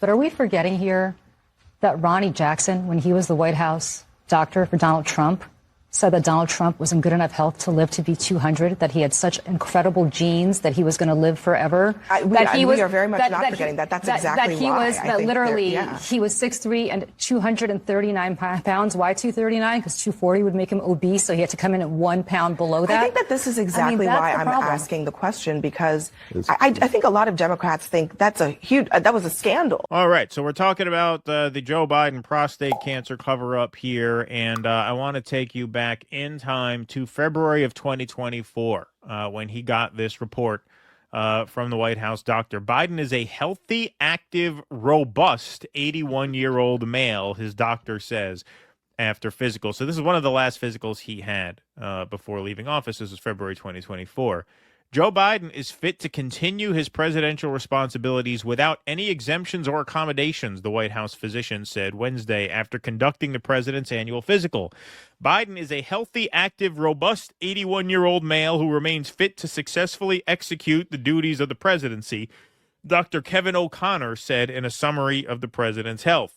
But are we forgetting here that Ronnie Jackson, when he was the White House doctor for Donald Trump, said that Donald Trump was in good enough health to live to be 200, that he had such incredible genes that he was going to live forever. We are very much not forgetting that. That's exactly why. He was 6'3" and 239 pounds. Why 239? Because 240 would make him obese, so he had to come in at 1 pound below that. I think that this is exactly why I'm asking the question, because I think a lot of Democrats think that was a scandal. All right, so we're talking about the Joe Biden prostate cancer cover-up here, and I want to take you back in time to February of 2024 when he got this report from the White House doctor. Biden is a healthy, active, robust 81-year-old male, his doctor says, after physical. So this is one of the last physicals he had before leaving office. This is February 2024. Joe Biden is fit to continue his presidential responsibilities without any exemptions or accommodations, the White House physician said Wednesday after conducting the president's annual physical. Biden is a healthy, active, robust 81-year-old male who remains fit to successfully execute the duties of the presidency, Dr. Kevin O'Connor said in a summary of the president's health.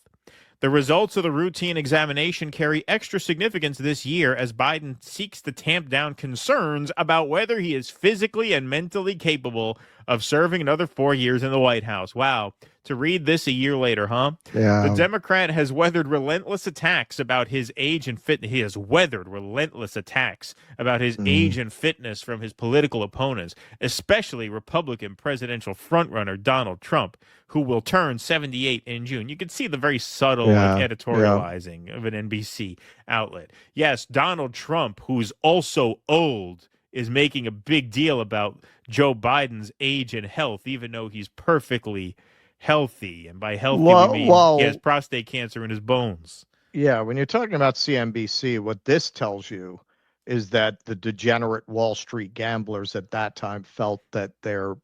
The results of the routine examination carry extra significance this year as Biden seeks to tamp down concerns about whether he is physically and mentally capable of serving another 4 years in the White House. Wow. To read this a year later, huh? Yeah. The Democrat has weathered relentless attacks about his age and fitness. He has weathered relentless attacks about his age and fitness from his political opponents, especially Republican presidential frontrunner Donald Trump, who will turn 78 in June. You can see the very subtle editorializing of an NBC outlet. Yes, Donald Trump, who's also old, is making a big deal about Joe Biden's age and health, even though he's perfectly healthy. And by healthy, we mean he has prostate cancer in his bones. Yeah, when you're talking about CNBC, what this tells you is that the degenerate Wall Street gamblers at that time felt that their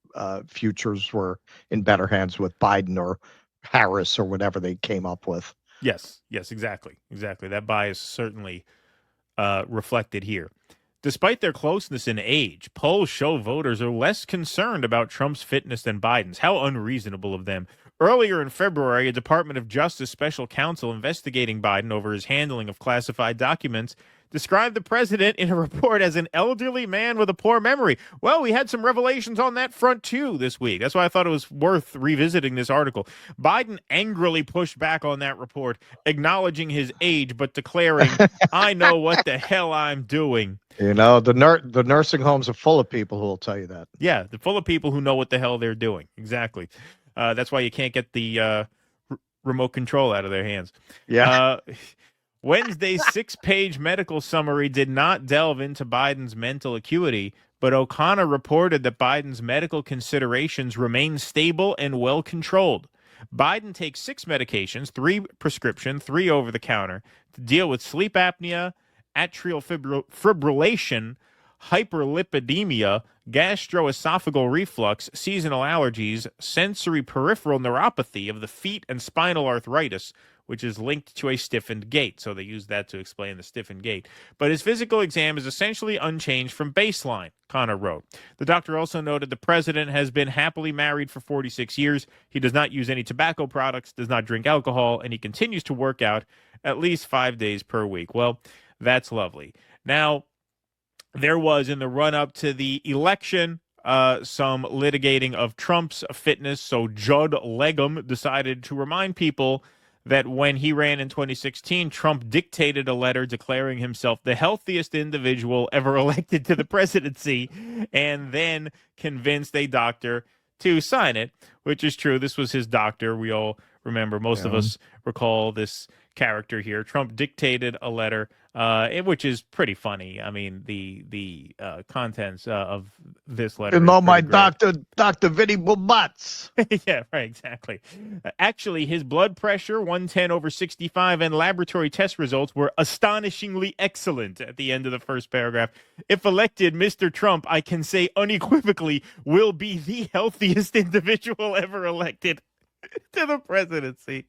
futures were in better hands with Biden or Harris or whatever they came up with. Yes, exactly. That bias certainly reflected here. Despite their closeness in age, polls show voters are less concerned about Trump's fitness than Biden's. How unreasonable of them. Earlier in February, a Department of Justice special counsel investigating Biden over his handling of classified documents described the president in a report as an elderly man with a poor memory. Well, we had some revelations on that front, too, this week. That's why I thought it was worth revisiting this article. Biden angrily pushed back on that report, acknowledging his age, but declaring, I know what the hell I'm doing. You know, the nursing homes are full of people who will tell you that. Yeah, they're full of people who know what the hell they're doing. Exactly. That's why you can't get the remote control out of their hands. Yeah. Wednesday's 6-page medical summary did not delve into Biden's mental acuity, but O'Connor reported that Biden's medical considerations remain stable and well controlled. Biden takes 6 medications, 3 prescription, 3 over-the-counter, to deal with sleep apnea, atrial fibrillation, hyperlipidemia, gastroesophageal reflux, seasonal allergies, sensory peripheral neuropathy of the feet, and spinal arthritis, which is linked to a stiffened gait. So they use that to explain the stiffened gait. But his physical exam is essentially unchanged from baseline, Connor wrote. The doctor also noted the president has been happily married for 46 years. He does not use any tobacco products, does not drink alcohol, and he continues to work out at least 5 days per week. Well, that's lovely. Now, there was, in the run-up to the election, some litigating of Trump's fitness. So Judd Legum decided to remind people that when he ran in 2016, Trump dictated a letter declaring himself the healthiest individual ever elected to the presidency, and then convinced a doctor to sign it, which is true. This was his doctor. We all remember, most of us recall this character here. Trump dictated a letter, which is pretty funny. I mean, the contents of this letter. You know, my doctor, Dr. Vinny Bumbatz. Yeah, right, exactly. Actually, his blood pressure, 110/65, and laboratory test results were astonishingly excellent at the end of the first paragraph. If elected, Mr. Trump, I can say unequivocally, will be the healthiest individual ever elected to the presidency.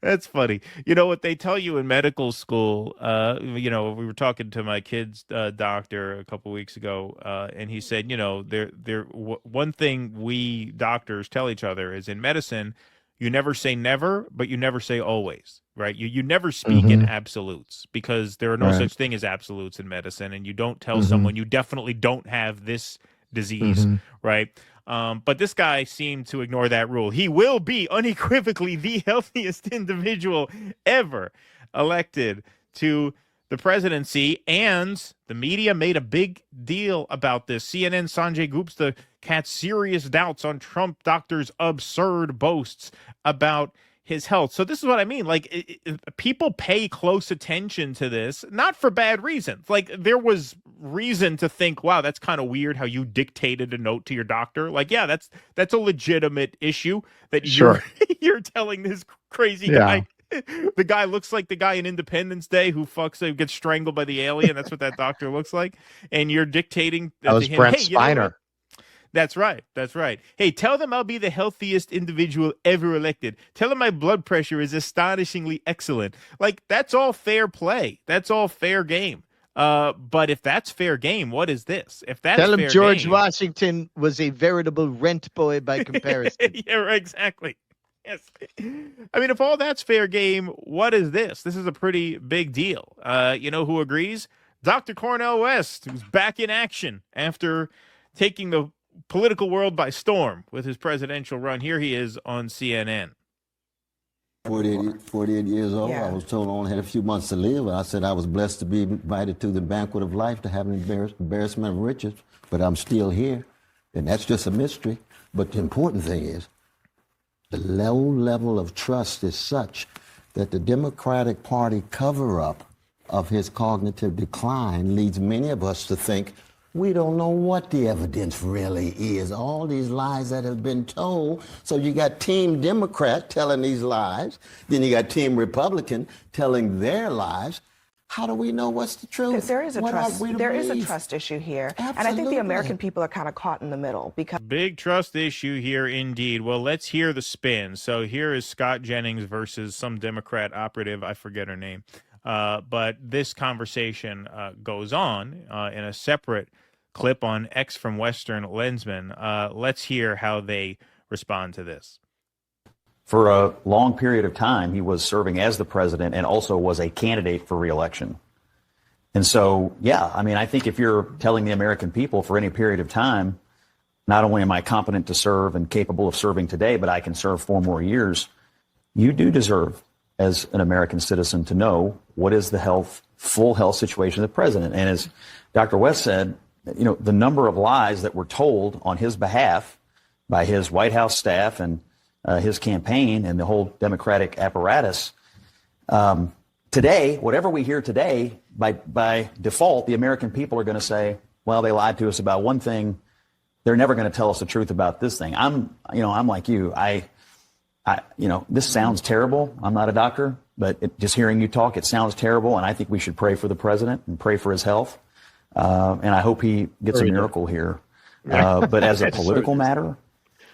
That's funny. You know what they tell you in medical school? We were talking to my kid's doctor a couple weeks ago, and he said, one thing we doctors tell each other is in medicine, You never say never, but you never say always, right? You never speak in absolutes, because there are no such thing as absolutes in medicine, and you don't tell someone you definitely don't have this disease, right? But this guy seemed to ignore that rule. He will be unequivocally the healthiest individual ever elected to the presidency, and the media made a big deal about this. CNN Sanjay Gupta cast serious doubts on Trump doctors' absurd boasts about his health. So this is what I mean. Like, people pay close attention to this, not for bad reasons. Like, there was reason to think, wow, that's kind of weird how you dictated a note to your doctor. Like, yeah, that's a legitimate issue that you're telling this crazy guy. The guy looks like the guy in Independence Day who gets strangled by the alien. That's what that doctor looks like. And you're dictating that was to him, Brent hey, you know Spiner. what? That's right. That's right. Hey, tell them I'll be the healthiest individual ever elected. Tell them my blood pressure is astonishingly excellent. Like, that's all fair play. That's all fair game. But if that's fair game, what is this? If that's tell him fair George game, Washington was a veritable rent boy by comparison. yeah, right, exactly. Yes. I mean, if all that's fair game, what is this? This is a pretty big deal. You know who agrees? Dr. Cornel West, who's back in action after taking the political world by storm with his presidential run. Here he is on CNN. 48 years old. Yeah. I was told I only had a few months to live. I said I was blessed to be invited to the banquet of life, to have an embarrassment of riches, but I'm still here. And that's just a mystery. But the important thing is, the low level of trust is such that the Democratic Party cover-up of his cognitive decline leads many of us to think we don't know what the evidence really is. All these lies that have been told. So you got Team Democrat telling these lies, then you got Team Republican telling their lies. How do we know what's the truth? There is a believe? trust issue here. Absolutely. And I think the American people are kind of caught in the middle because Big trust issue here indeed. Well, let's hear the spin. So here is Scott Jennings versus some Democrat operative. I forget her name. But this conversation goes on in a separate clip on X from Western Lensman. Let's hear how they respond to this. For a long period of time, he was serving as the president and also was a candidate for reelection. And so, yeah, I mean, I think if you're telling the American people for any period of time, not only am I competent to serve and capable of serving today, but I can serve 4 more years, you do deserve, as an American citizen, to know what is the full health situation of the president. And as Dr. West said, you know, the number of lies that were told on his behalf by his White House staff and his campaign and the whole Democratic apparatus. Today, whatever we hear today, by default, the American people are going to say, well, they lied to us about one thing. They're never going to tell us the truth about this thing. I'm like you. This sounds terrible. I'm not a doctor, but just hearing you talk, it sounds terrible. And I think we should pray for the president and pray for his health. And I hope he gets a miracle here. But as a political matter,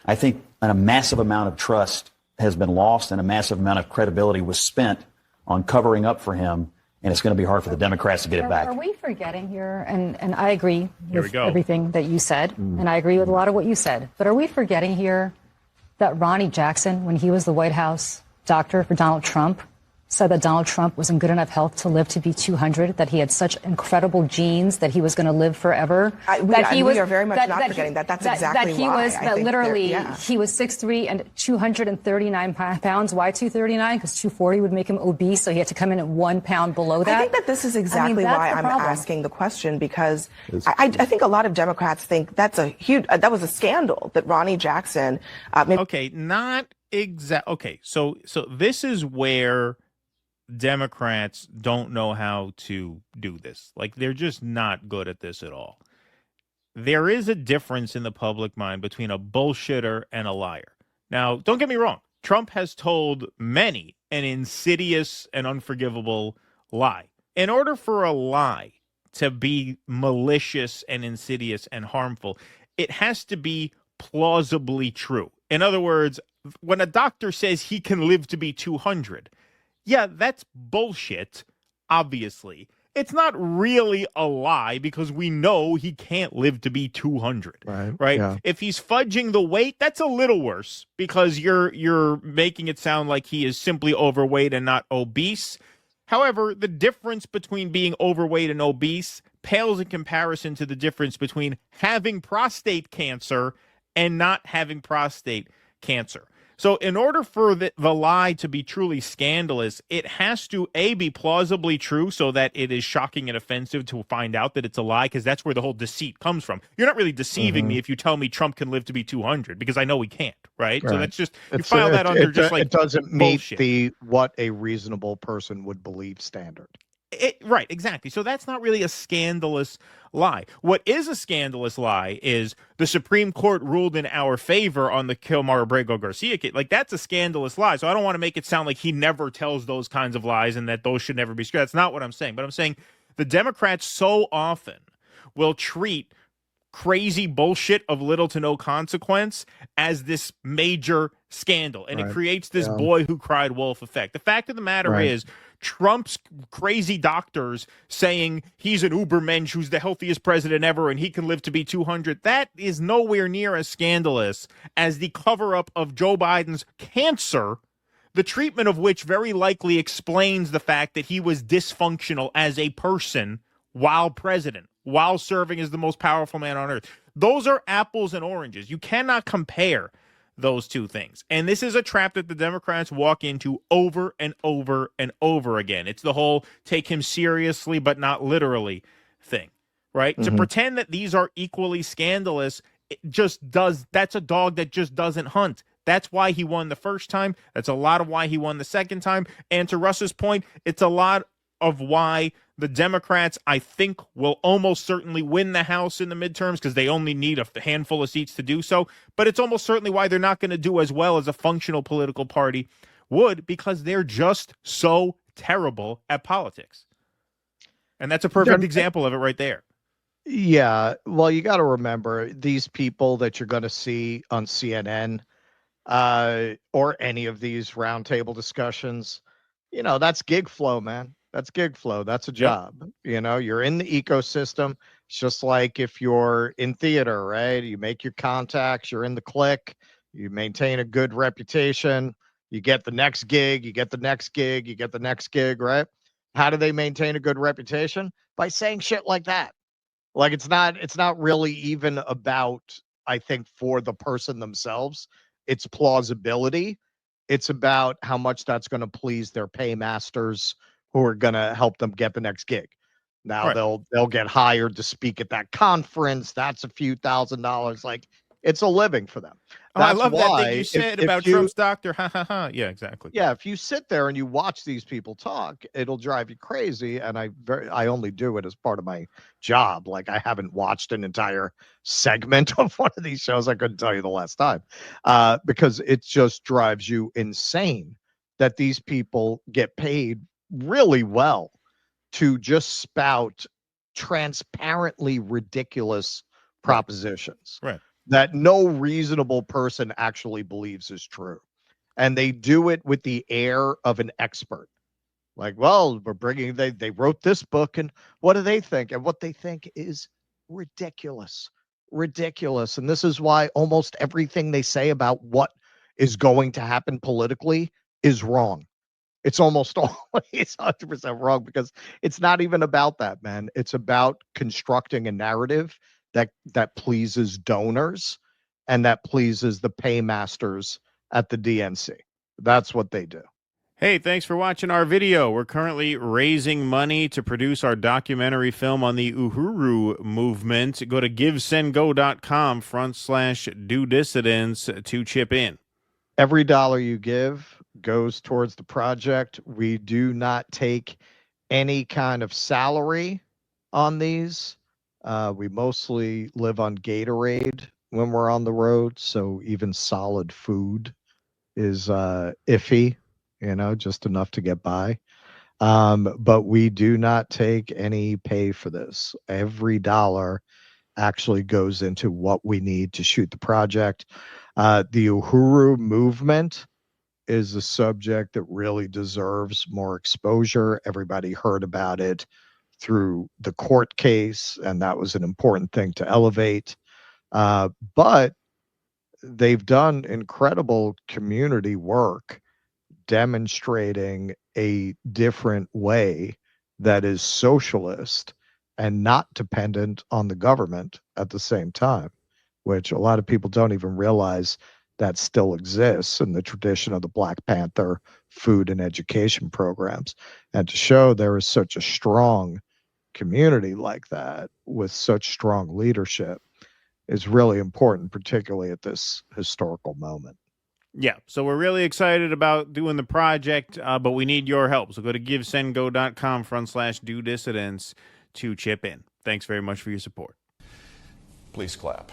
I think a massive amount of trust has been lost and a massive amount of credibility was spent on covering up for him. And it's going to be hard for the Democrats to get it back. Are we forgetting here? And I agree with everything that you said. And I agree with a lot of what you said. But are we forgetting here that Ronnie Jackson, when he was the White House doctor for Donald Trump, said that Donald Trump was in good enough health to live to be 200, that he had such incredible genes that he was going to live forever. We are very much not forgetting that. That's exactly why. He was 6'3" and 239 pounds. Why 239? Because 240 would make him obese, so he had to come in at 1 pound below that. I think that this is exactly why I'm asking the question, because I think a lot of Democrats think that was a scandal that Ronnie Jackson. Okay, so this is where Democrats don't know how to do this. Like, they're just not good at this at all. There is a difference in the public mind between a bullshitter and a liar. Now, don't get me wrong. Trump has told many an insidious and unforgivable lie. In order for a lie to be malicious and insidious and harmful, it has to be plausibly true. In other words, when a doctor says he can live to be 200, yeah, that's bullshit, obviously. it's not really a lie because we know he can't live to be 200. Right? Yeah. If he's fudging the weight, that's a little worse because you're making it sound like he is simply overweight and not obese. However, the difference between being overweight and obese pales in comparison to the difference between having prostate cancer and not having prostate cancer. So in order for the lie to be truly scandalous, it has to, A, be plausibly true so that it is shocking and offensive to find out that it's a lie, because that's where the whole deceit comes from. You're not really deceiving me if you tell me Trump can live to be 200, because I know he can't, right? So that's just, you file that under just like it doesn't meet bullshit. the what a reasonable person would believe standard. Right, exactly. So that's not really a scandalous lie. What is a scandalous lie is the Supreme Court ruled in our favor on the Kilmar Abrego Garcia case. Like, that's a scandalous lie. So I don't want to make it sound like he never tells those kinds of lies and that those should never be screwed. That's not what I'm saying. But I'm saying the Democrats so often will treat crazy bullshit of little to no consequence as this major scandal. And it creates this boy who cried wolf effect. The fact of the matter is, Trump's crazy doctors saying he's an ubermensch who's the healthiest president ever and he can live to be 200, that is nowhere near as scandalous as the cover-up of Joe Biden's cancer, the treatment of which very likely explains the fact that he was dysfunctional as a person while president, while serving as the most powerful man on earth. Those are apples and oranges. You cannot compare those two things. And this is a trap that the Democrats walk into over and over and over again. It's the whole take him seriously but not literally thing, right? To pretend that these are equally scandalous, it just does. That's a dog that just doesn't hunt. That's why he won the first time. That's a lot of why he won the second time. And to Russ's point, it's a lot of why the Democrats, I think, will almost certainly win the House in the midterms, because they only need a handful of seats to do so. But it's almost certainly why they're not going to do as well as a functional political party would, because they're just so terrible at politics. And that's a perfect example of it right there. Yeah. Well, you got to remember, these people that you're going to see on CNN or any of these roundtable discussions, that's gig flow, man. That's gig flow. That's a job. You're in the ecosystem. It's just like if you're in theater, right? You make your contacts, you're in the clique, you maintain a good reputation, you get the next gig, you get the next gig, you get the next gig, right? How do they maintain a good reputation? By saying shit like that. Like, it's not really even about, I think, for the person themselves. It's plausibility. It's about how much that's going to please their paymasters, who are going to help them get the next gig. Now they'll get hired to speak at that conference. That's a few $1,000s. Like, it's a living for them. I love that thing you said about Trump's doctor. Ha ha ha. Yeah, exactly. Yeah, if you sit there and you watch these people talk, it'll drive you crazy. And I only do it as part of my job. Like, I haven't watched an entire segment of one of these shows. I couldn't tell you the last time, because it just drives you insane that these people get paid really well to just spout transparently ridiculous propositions that no reasonable person actually believes is true. And they do it with the air of an expert. Like, well, they wrote this book, and what do they think? And what they think is ridiculous. And this is why almost everything they say about what is going to happen politically is wrong. It's almost always 100% wrong, because it's not even about that, man. It's about constructing a narrative that pleases donors and that pleases the paymasters at the DNC. That's what they do. Hey, thanks for watching our video. We're currently raising money to produce our documentary film on the Uhuru movement. Go to givesendgo.com/do dissidents to chip in. Every dollar you give goes towards the project. We do not take any kind of salary on these. We mostly live on Gatorade when we're on the road, so even solid food is iffy, just enough to get by. But we do not take any pay for this. Every dollar actually goes into what we need to shoot the project. The Uhuru movement is a subject that really deserves more exposure. Everybody heard about it through the court case, and that was an important thing to elevate. But they've done incredible community work demonstrating a different way that is socialist and not dependent on the government at the same time, which a lot of people don't even realize that still exists in the tradition of the Black Panther food and education programs. And to show there is such a strong community like that with such strong leadership is really important, particularly at this historical moment. Yeah, so we're really excited about doing the project, but we need your help. So go to givesendgo.com/do dissidents to chip in. Thanks very much for your support. Please clap.